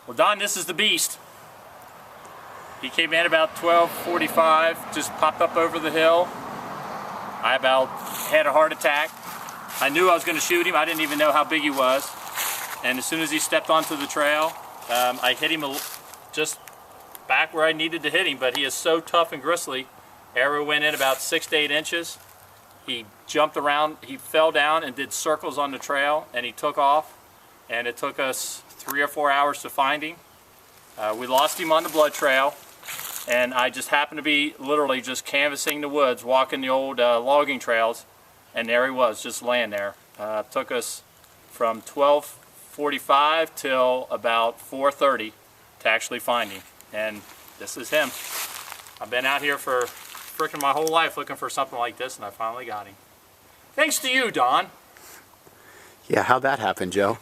Well, Don, this is the beast. He came in about 12:45, just popped up over the hill. I about had a heart attack. I knew I was going to shoot him. I didn't even know how big he was. And as soon as he stepped onto the trail, I hit him just back where I needed to hit him, but he is so tough and gristly. Arrow went in about 6 to 8 inches. He jumped around, he fell down and did circles on the trail, and he took off. And it took us 3 or 4 hours to find him. We lost him on the blood trail, and I just happened to be literally just canvassing the woods, walking the old logging trails, and there he was, just laying there. Took us from 12:45 till about 4:30 to actually find him, and this is him. I've been out here for frickin' my whole life looking for something like this, and I finally got him. Thanks to you, Don. Yeah, how'd that happen, Joe?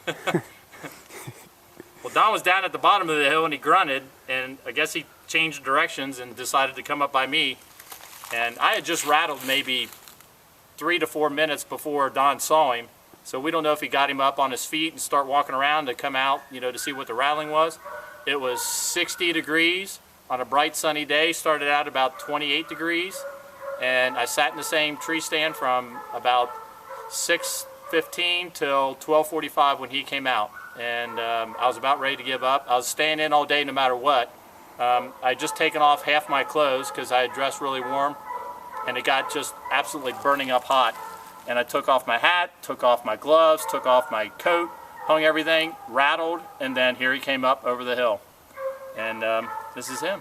Well, Don was down at the bottom of the hill and he grunted, and I guess he changed directions and decided to come up by me. And I had just rattled maybe 3 to 4 minutes before Don saw him, so we don't know if he got him up on his feet and start walking around to come out, you know, to see what the rattling was. It was 60 degrees on a bright sunny day, started out about 28 degrees, and I sat in the same tree stand from about 6:15 till 12:45 when he came out. And I was about ready to give up. I was staying in all day no matter what. I had just taken off half my clothes because I had dressed really warm, and it got just absolutely burning up hot. And I took off my hat, took off my gloves, took off my coat, hung everything, rattled, and then here he came up over the hill. And this is him.